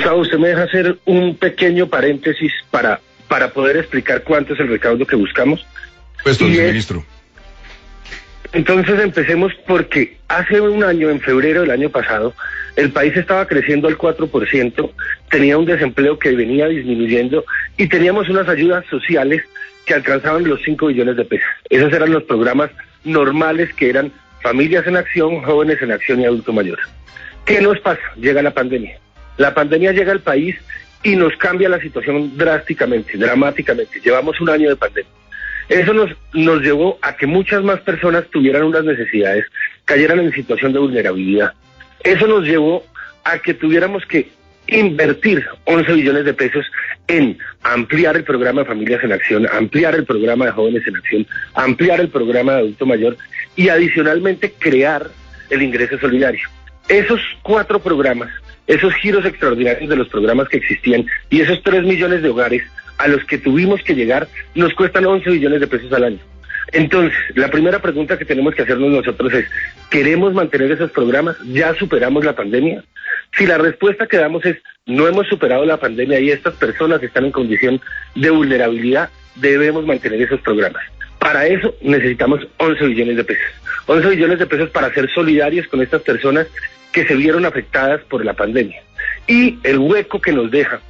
Gustavo, usted me deja hacer un pequeño paréntesis para poder explicar cuánto es el recaudo que buscamos. Pues, viceministro. Entonces empecemos porque hace un año, en febrero del año pasado, el país estaba creciendo al 4%, tenía un desempleo que venía disminuyendo y teníamos unas ayudas sociales que alcanzaban los 5 billones de pesos. Esos eran los programas normales que eran Familias en Acción, Jóvenes en Acción y Adulto Mayor. ¿Qué nos pasa? Llega la pandemia. La pandemia llega al país y nos cambia la situación drásticamente, dramáticamente. Llevamos un año de pandemia. Eso nos llevó a que muchas más personas tuvieran unas necesidades, cayeran en situación de vulnerabilidad. Eso nos llevó a que tuviéramos que invertir 11 billones de pesos en ampliar el programa de Familias en Acción, ampliar el programa de Jóvenes en Acción, ampliar el programa de Adulto Mayor y adicionalmente crear el ingreso solidario. Esos 4 programas, esos giros extraordinarios de los programas que existían y esos 3 millones de hogares a los que tuvimos que llegar, nos cuestan 11 billones de pesos al año. Entonces, la primera pregunta que tenemos que hacernos nosotros es, ¿queremos mantener esos programas? ¿Ya superamos la pandemia? Si la respuesta que damos es, no hemos superado la pandemia y estas personas están en condición de vulnerabilidad, debemos mantener esos programas. Para eso necesitamos 11 billones de pesos. 11 billones de pesos para ser solidarios con estas personas que se vieron afectadas por la pandemia. Y el hueco que nos deja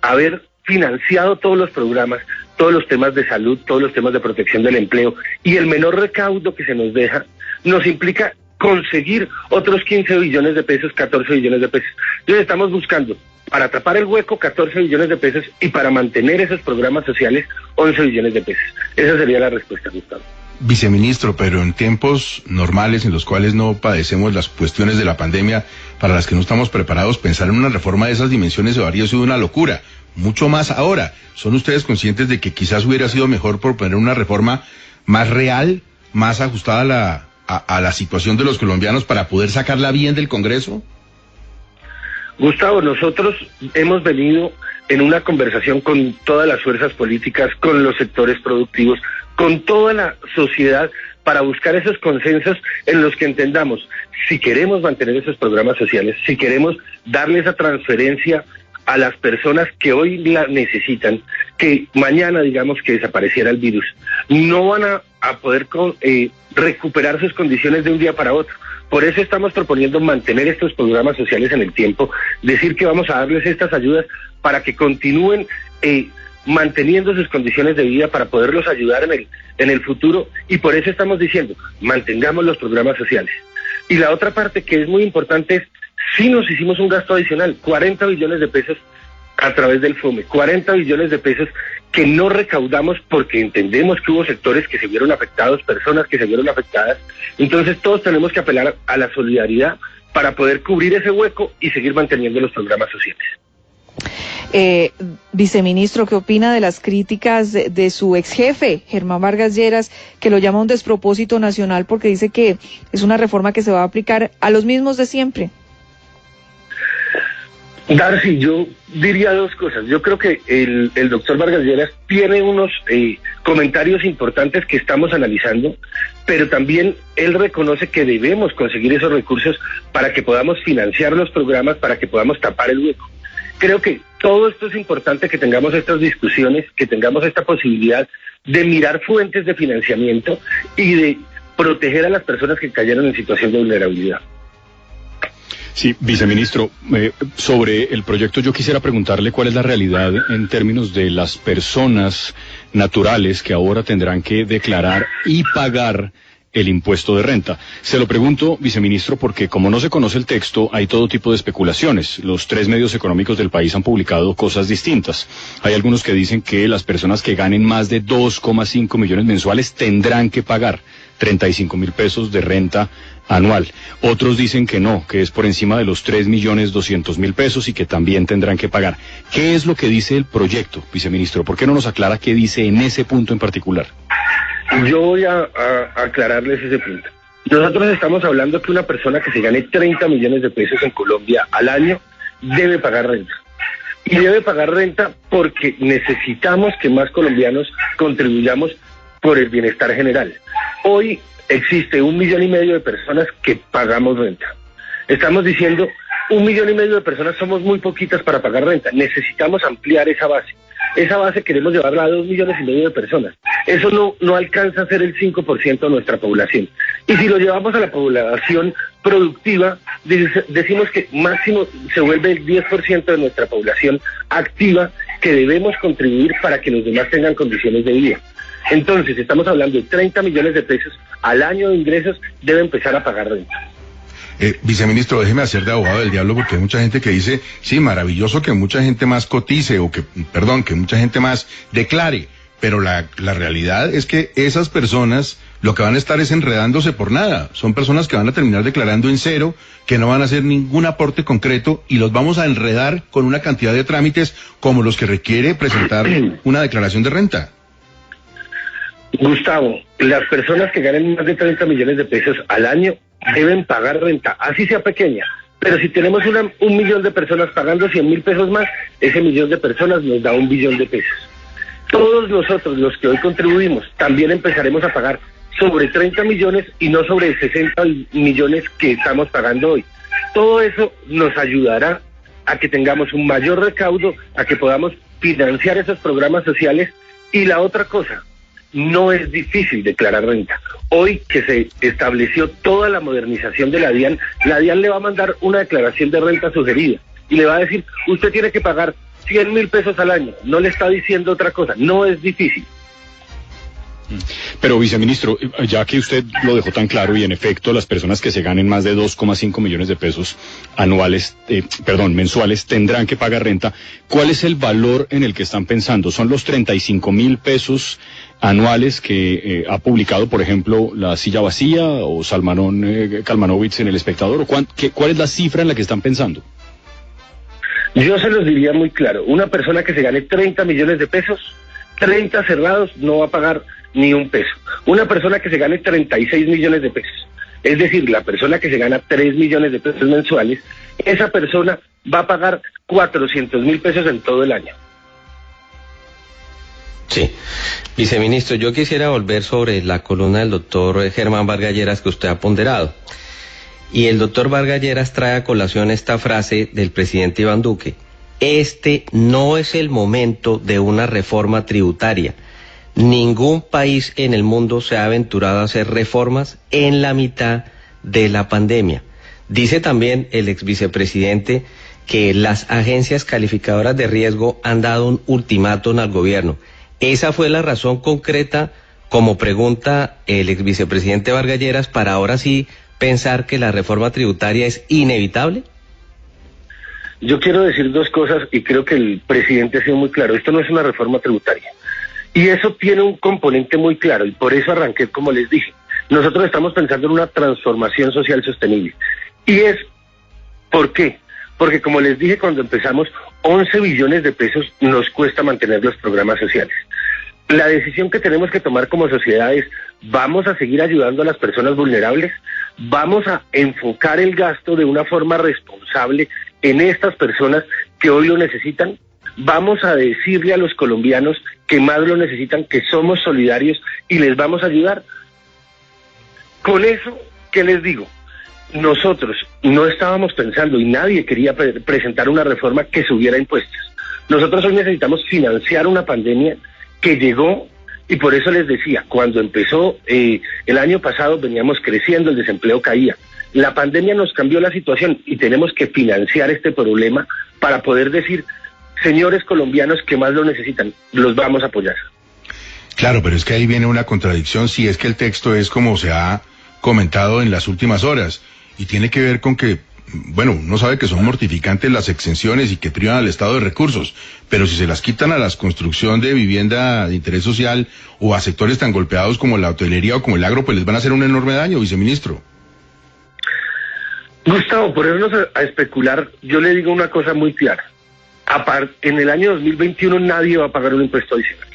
haber financiado todos los programas, todos los temas de salud, todos los temas de protección del empleo y el menor recaudo que se nos deja, nos implica conseguir otros 15 billones de pesos, 14 billones de pesos. Entonces estamos buscando, para tapar el hueco, 14 billones de pesos y para mantener esos programas sociales, 11 billones de pesos. Esa sería la respuesta, Gustavo. Viceministro, pero en tiempos normales en los cuales no padecemos las cuestiones de la pandemia, para las que no estamos preparados, pensar en una reforma de esas dimensiones habría sido una locura. Mucho más ahora. ¿Son ustedes conscientes de que quizás hubiera sido mejor proponer una reforma más real, más ajustada a la situación de los colombianos para poder sacarla bien del Congreso? Gustavo, nosotros hemos venido en una conversación con todas las fuerzas políticas, con los sectores productivos, con toda la sociedad para buscar esos consensos en los que entendamos si queremos mantener esos programas sociales, si queremos darle esa transferencia a las personas que hoy la necesitan, que mañana digamos que desapareciera el virus, no van a poder recuperar sus condiciones de un día para otro. Por eso estamos proponiendo mantener estos programas sociales en el tiempo, decir que vamos a darles estas ayudas para que continúen manteniendo sus condiciones de vida para poderlos ayudar en el futuro, y por eso estamos diciendo, mantengamos los programas sociales. Y la otra parte que es muy importante es, sí nos hicimos un gasto adicional, 40 billones de pesos a través del FOME, 40 billones de pesos que no recaudamos porque entendemos que hubo sectores que se vieron afectados, personas que se vieron afectadas. Entonces todos tenemos que apelar a la solidaridad para poder cubrir ese hueco y seguir manteniendo los programas sociales. Viceministro, ¿qué opina de las críticas de su ex jefe, Germán Vargas Lleras, que lo llama un despropósito nacional porque dice que es una reforma que se va a aplicar a los mismos de siempre? Darcy, yo diría 2 cosas. Yo creo que el doctor Vargas Lleras tiene unos comentarios importantes que estamos analizando, pero también él reconoce que debemos conseguir esos recursos para que podamos financiar los programas, para que podamos tapar el hueco. Creo que todo esto es importante, que tengamos estas discusiones, que tengamos esta posibilidad de mirar fuentes de financiamiento y de proteger a las personas que cayeron en situación de vulnerabilidad. Sí, viceministro, sobre el proyecto yo quisiera preguntarle cuál es la realidad en términos de las personas naturales que ahora tendrán que declarar y pagar el impuesto de renta. Se lo pregunto, viceministro, porque como no se conoce el texto, hay todo tipo de especulaciones. Los 3 medios económicos del país han publicado cosas distintas. Hay algunos que dicen que las personas que ganen más de 2,5 millones mensuales tendrán que pagar 35.000 pesos de renta anual. Otros dicen que no, que es por encima de los 3.200.000 pesos y que también tendrán que pagar. ¿Qué es lo que dice el proyecto, viceministro? ¿Por qué no nos aclara qué dice en ese punto en particular? Yo voy a aclararles ese punto. Nosotros estamos hablando que una persona que se gane 30 millones de pesos en Colombia al año debe pagar renta. Y debe pagar renta porque necesitamos que más colombianos contribuyamos por el bienestar general. Hoy existe 1,5 millones de personas que pagamos renta. Estamos diciendo 1,5 millones de personas somos muy poquitas para pagar renta. Necesitamos ampliar esa base. Esa base queremos llevarla a 2,5 millones de personas. Eso no alcanza a ser el 5% de nuestra población. Y si lo llevamos a la población productiva, decimos que máximo se vuelve el 10% de nuestra población activa que debemos contribuir para que los demás tengan condiciones de vida. Entonces, estamos hablando de 30 millones de pesos al año de ingresos, debe empezar a pagar renta. Viceministro, déjeme hacer de abogado del diablo, porque hay mucha gente que dice, sí, maravilloso que mucha gente más cotice, que mucha gente más declare, pero la realidad es que esas personas lo que van a estar es enredándose por nada. Son personas que van a terminar declarando en cero, que no van a hacer ningún aporte concreto y los vamos a enredar con una cantidad de trámites como los que requiere presentar una declaración de renta. Gustavo, las personas que ganen más de 30 millones de pesos al año deben pagar renta, así sea pequeña. Pero si tenemos 1 millón de personas pagando 100,000 pesos más, ese millón de personas nos da 1 billón de pesos. Todos nosotros, los que hoy contribuimos, también empezaremos a pagar sobre 30 millones y no sobre 60 millones que estamos pagando hoy. Todo eso nos ayudará a que tengamos un mayor recaudo, a que podamos financiar esos programas sociales. Y la otra cosa, no es difícil declarar renta. Hoy que se estableció toda la modernización de la DIAN le va a mandar una declaración de renta sugerida y le va a decir, usted tiene que pagar 100,000 pesos al año. No le está diciendo otra cosa, no es difícil. Pero, viceministro, ya que usted lo dejó tan claro y en efecto las personas que se ganen más de 2,5 millones de pesos mensuales tendrán que pagar renta, ¿cuál es el valor en el que están pensando? ¿Son los 35,000 pesos anuales que ha publicado, por ejemplo, La Silla Vacía o Salmanón Kalmanovitz en El Espectador? ¿O cuál es la cifra en la que están pensando? Yo se los diría muy claro. Una persona que se gane 30 millones de pesos, 30 cerrados, no va a pagar ni un peso. Una persona que se gane 36 millones de pesos, es decir, la persona que se gana 3 millones de pesos mensuales, esa persona va a pagar 400,000 pesos en todo el año. Sí. Viceministro, yo quisiera volver sobre la columna del doctor Germán Vargas Lleras que usted ha ponderado. Y el doctor Vargas Lleras trae a colación esta frase del presidente Iván Duque: este no es el momento de una reforma tributaria. Ningún país en el mundo se ha aventurado a hacer reformas en la mitad de la pandemia. Dice también el ex vicepresidente que las agencias calificadoras de riesgo han dado un ultimátum al gobierno. ¿Esa fue la razón concreta, como pregunta el ex vicepresidente Vargas Lleras, para ahora sí pensar que la reforma tributaria es inevitable? Yo quiero decir dos cosas y creo que el presidente ha sido muy claro. Esto no es una reforma tributaria. Y eso tiene un componente muy claro y por eso arranqué, como les dije. Nosotros estamos pensando en una transformación social sostenible. ¿Y es por qué? Porque como les dije cuando empezamos, 11 billones de pesos nos cuesta mantener los programas sociales. La decisión que tenemos que tomar como sociedad es, ¿vamos a seguir ayudando a las personas vulnerables? ¿Vamos a enfocar el gasto de una forma responsable en estas personas que hoy lo necesitan? ¿Vamos a decirle a los colombianos que más lo necesitan que somos solidarios y les vamos a ayudar? Con eso, ¿qué les digo? Nosotros no estábamos pensando y nadie quería presentar una reforma que subiera impuestos. Nosotros hoy necesitamos financiar una pandemia que llegó y por eso les decía, cuando empezó el año pasado veníamos creciendo, el desempleo caía. La pandemia nos cambió la situación y tenemos que financiar este problema para poder decir, señores colombianos que más lo necesitan, los vamos a apoyar. Claro, pero es que ahí viene una contradicción si es que el texto es como se ha comentado en las últimas horas y tiene que ver con que, bueno, uno sabe que son mortificantes las exenciones y que privan al Estado de recursos, pero si se las quitan a la construcción de vivienda de interés social o a sectores tan golpeados como la hotelería o como el agro, pues les van a hacer un enorme daño, viceministro. Gustavo, por irnos a especular, yo le digo una cosa muy clara. En el año 2021 nadie va a pagar un impuesto adicional.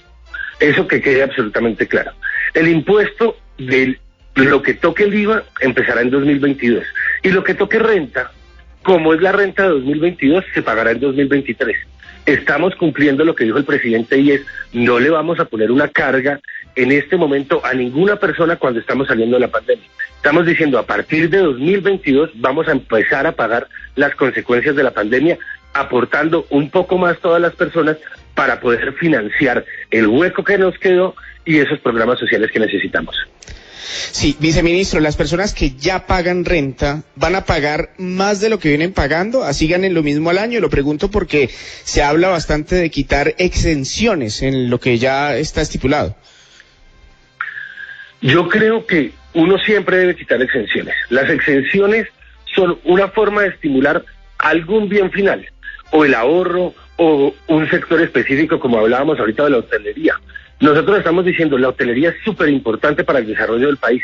Eso que quede absolutamente claro. El impuesto de lo que toque el IVA empezará en 2022. Y lo que toque renta como es la renta de 2022, se pagará en 2023. Estamos cumpliendo lo que dijo el presidente y es, no le vamos a poner una carga en este momento a ninguna persona cuando estamos saliendo de la pandemia. Estamos diciendo, a partir de 2022 vamos a empezar a pagar las consecuencias de la pandemia, aportando un poco más todas las personas para poder financiar el hueco que nos quedó y esos programas sociales que necesitamos. Sí, viceministro, las personas que ya pagan renta van a pagar más de lo que vienen pagando, así ganen lo mismo al año. Lo pregunto porque se habla bastante de quitar exenciones en lo que ya está estipulado. Yo creo que uno siempre debe quitar exenciones. Las exenciones son una forma de estimular algún bien final, o el ahorro, o un sector específico, como hablábamos ahorita de la hotelería. Nosotros estamos diciendo, la hotelería es súper importante para el desarrollo del país.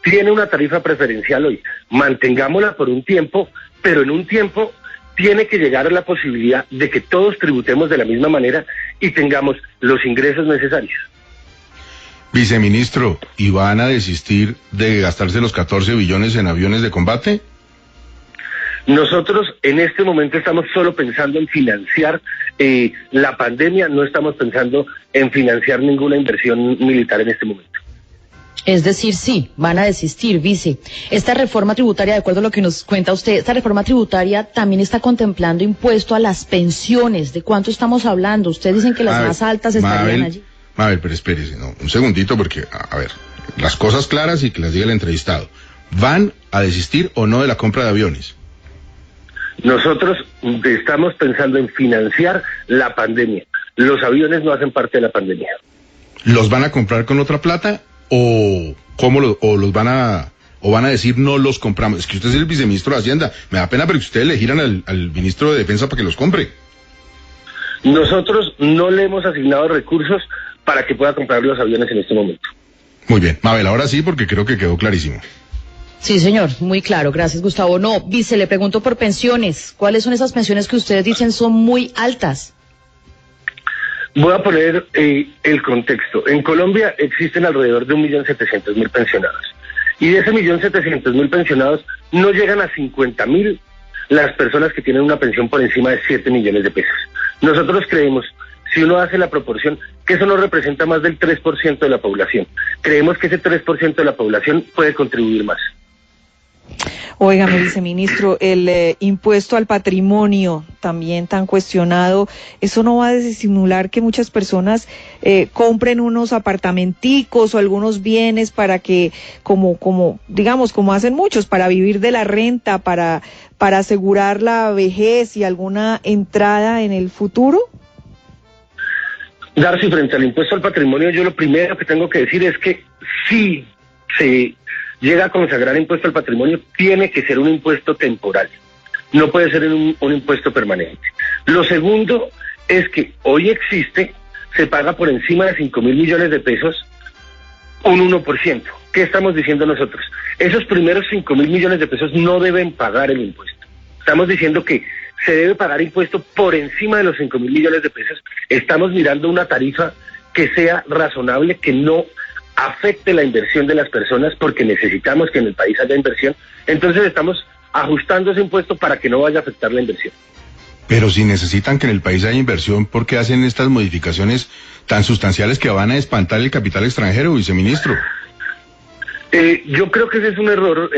Tiene una tarifa preferencial hoy, mantengámosla por un tiempo, pero en un tiempo tiene que llegar a la posibilidad de que todos tributemos de la misma manera y tengamos los ingresos necesarios. Viceministro, ¿y van a desistir de gastarse los 14 billones en aviones de combate? Nosotros en este momento estamos solo pensando en financiar la pandemia, no estamos pensando en financiar ninguna inversión militar en este momento. Es decir, sí, van a desistir, vice. Esta reforma tributaria, de acuerdo a lo que nos cuenta usted, esta reforma tributaria también está contemplando impuesto a las pensiones. ¿De cuánto estamos hablando? Ustedes dicen que las más altas estarían allí. Mabel, pero espérese, no, un segundito, porque, a ver, las cosas claras y que las diga el entrevistado. ¿Van a desistir o no de la compra de aviones? Nosotros estamos pensando en financiar la pandemia. Los aviones no hacen parte de la pandemia. ¿Los van a comprar con otra plata o van a decir no los compramos? Es que usted es el viceministro de Hacienda. Me da pena, pero que ustedes le giran al ministro de Defensa para que los compre. Nosotros no le hemos asignado recursos para que pueda comprar los aviones en este momento. Muy bien, Mabel, ahora sí, porque creo que quedó clarísimo. Sí, señor, muy claro, gracias, Gustavo. No, vice, le pregunto por pensiones. ¿Cuáles son esas pensiones que ustedes dicen son muy altas? Voy a poner el contexto. En Colombia existen alrededor de 1.700.000 pensionados. Y de ese 1.700.000 pensionados no llegan a 50.000 las personas que tienen una pensión por encima de 7 millones de pesos. Nosotros creemos, si uno hace la proporción, que eso no representa más del 3% de la población. Creemos que ese 3% de la población puede contribuir más. Óigame, viceministro, el impuesto al patrimonio también tan cuestionado, ¿eso no va a disimular que muchas personas compren unos apartamenticos o algunos bienes para que, como hacen muchos, para vivir de la renta, para asegurar la vejez y alguna entrada en el futuro? Darcy, frente al impuesto al patrimonio, yo lo primero que tengo que decir es que si se llega a consagrar impuesto al patrimonio, tiene que ser un impuesto temporal. No puede ser un impuesto permanente. Lo segundo es que hoy existe, se paga por encima de 5.000 millones de pesos un 1%. ¿Qué estamos diciendo nosotros? Esos primeros 5.000 millones de pesos no deben pagar el impuesto. Estamos diciendo que se debe pagar impuesto por encima de los 5.000 millones de pesos. Estamos mirando una tarifa que sea razonable, que no afecte la inversión de las personas, porque necesitamos que en el país haya inversión. Entonces estamos ajustando ese impuesto para que no vaya a afectar la inversión. Pero si necesitan que en el país haya inversión, ¿por qué hacen estas modificaciones tan sustanciales que van a espantar el capital extranjero, viceministro? Yo creo que ese es un error,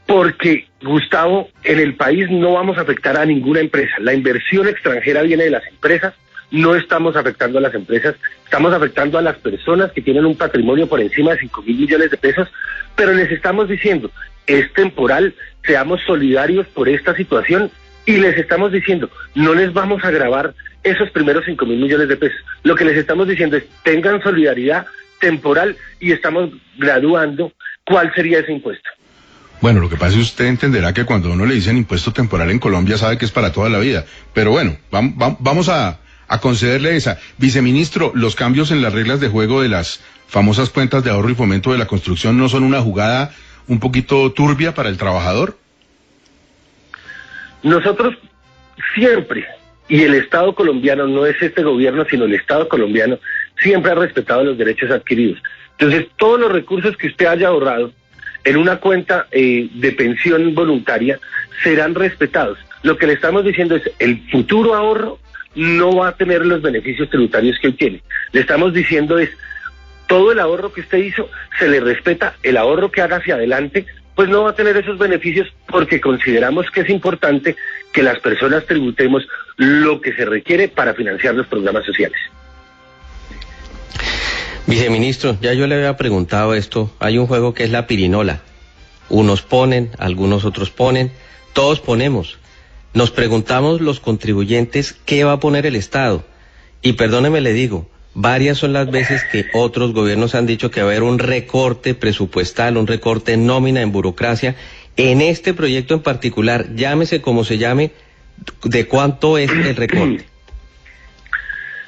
porque, Gustavo, en el país no vamos a afectar a ninguna empresa. La inversión extranjera viene de las empresas. No estamos afectando a las empresas, estamos afectando a las personas que tienen un patrimonio por encima de 5.000 millones de pesos, pero les estamos diciendo, es temporal, seamos solidarios por esta situación, y les estamos diciendo, no les vamos a gravar esos primeros 5.000 millones de pesos. Lo que les estamos diciendo es, tengan solidaridad temporal, y estamos graduando cuál sería ese impuesto. Bueno, lo que pasa es que usted entenderá que cuando uno le dicen impuesto temporal en Colombia sabe que es para toda la vida, pero bueno, vamos a concederle esa. Viceministro, ¿los cambios en las reglas de juego de las famosas cuentas de ahorro y fomento de la construcción no son una jugada un poquito turbia para el trabajador? Nosotros siempre, y el Estado colombiano, no es este gobierno, sino el Estado colombiano, siempre ha respetado los derechos adquiridos. Entonces, todos los recursos que usted haya ahorrado en una cuenta de pensión voluntaria serán respetados. Lo que le estamos diciendo es, el futuro ahorro no va a tener los beneficios tributarios que hoy tiene. Le estamos diciendo es, todo el ahorro que usted hizo se le respeta, el ahorro que haga hacia adelante pues no va a tener esos beneficios porque consideramos que es importante que las personas tributemos lo que se requiere para financiar los programas sociales. Viceministro, ya yo le había preguntado esto, hay un juego que es la pirinola. Unos ponen, algunos otros ponen, todos ponemos. Nos preguntamos los contribuyentes qué va a poner el Estado. Y perdóneme le digo, varias son las veces que otros gobiernos han dicho que va a haber un recorte presupuestal, un recorte en nómina, en burocracia. En este proyecto en particular, llámese como se llame, ¿de cuánto es el recorte?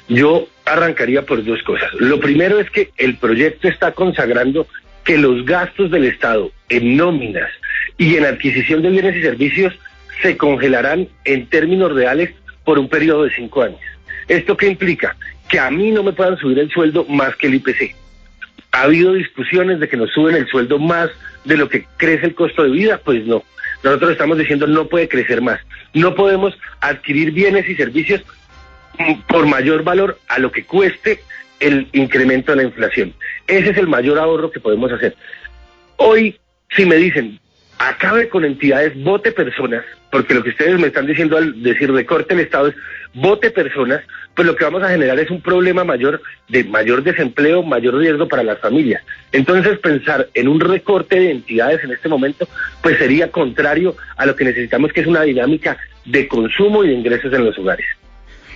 Yo arrancaría por dos cosas. Lo primero es que el proyecto está consagrando que los gastos del Estado en nóminas y en adquisición de bienes y servicios se congelarán en términos reales por un periodo de 5 años. ¿Esto qué implica? Que a mí no me puedan subir el sueldo más que el IPC. ¿Ha habido discusiones de que nos suben el sueldo más de lo que crece el costo de vida? Pues no. Nosotros estamos diciendo no puede crecer más. No podemos adquirir bienes y servicios por mayor valor a lo que cueste el incremento de la inflación. Ese es el mayor ahorro que podemos hacer. Hoy, si me dicen, acabe con entidades, vote personas, porque lo que ustedes me están diciendo al decir recorte el Estado es vote personas, pues lo que vamos a generar es un problema mayor de mayor desempleo, mayor riesgo para las familias. Entonces pensar en un recorte de entidades en este momento, pues sería contrario a lo que necesitamos, que es una dinámica de consumo y de ingresos en los hogares.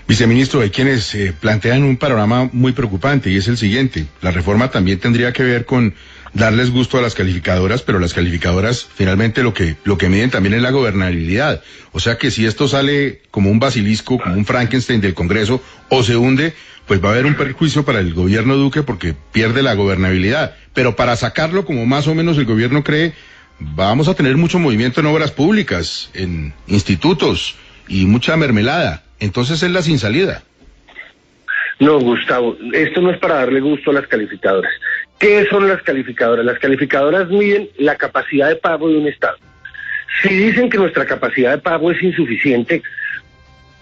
Viceministro, hay quienes plantean un panorama muy preocupante y es el siguiente. La reforma también tendría que ver con darles gusto a las calificadoras, pero las calificadoras finalmente lo que miden también es la gobernabilidad. O sea que si esto sale como un basilisco, como un Frankenstein del Congreso, o se hunde, pues va a haber un perjuicio para el gobierno Duque porque pierde la gobernabilidad. Pero para sacarlo, como más o menos el gobierno cree, vamos a tener mucho movimiento en obras públicas, en institutos y mucha mermelada. Entonces es la sin salida. No, Gustavo, esto no es para darle gusto a las calificadoras. ¿Qué son las calificadoras? Las calificadoras miden la capacidad de pago de un Estado. Si dicen que nuestra capacidad de pago es insuficiente,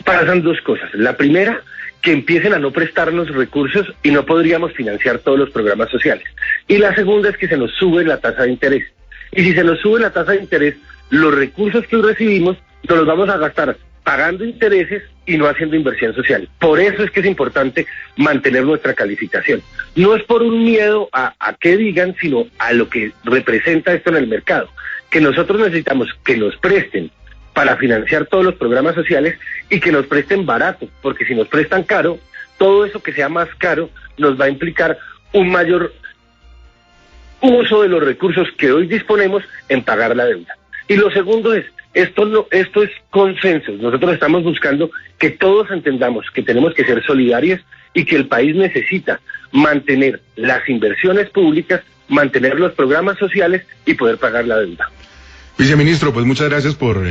pasan dos cosas. La primera, que empiecen a no prestarnos recursos y no podríamos financiar todos los programas sociales. Y la segunda es que se nos sube la tasa de interés. Y si se nos sube la tasa de interés, los recursos que hoy recibimos nos los vamos a gastar pagando intereses y no haciendo inversión social. Por eso es que es importante mantener nuestra calificación. No es por un miedo a qué digan, sino a lo que representa esto en el mercado. Que nosotros necesitamos que nos presten para financiar todos los programas sociales y que nos presten barato, porque si nos prestan caro, todo eso que sea más caro nos va a implicar un mayor uso de los recursos que hoy disponemos en pagar la deuda. Y lo segundo es, esto es consenso. Nosotros estamos buscando que todos entendamos que tenemos que ser solidarios y que el país necesita mantener las inversiones públicas, mantener los programas sociales y poder pagar la deuda. Viceministro, pues muchas gracias por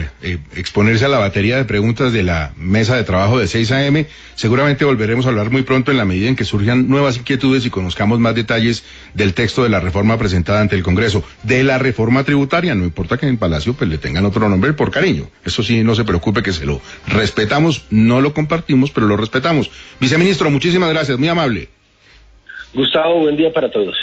exponerse a la batería de preguntas de la mesa de trabajo de 6 a.m. Seguramente volveremos a hablar muy pronto en la medida en que surjan nuevas inquietudes y conozcamos más detalles del texto de la reforma presentada ante el Congreso. De la reforma tributaria, no importa que en el Palacio pues le tengan otro nombre por cariño. Eso sí, no se preocupe que se lo respetamos, no lo compartimos, pero lo respetamos. Viceministro, muchísimas gracias, muy amable. Gustavo, buen día para todos.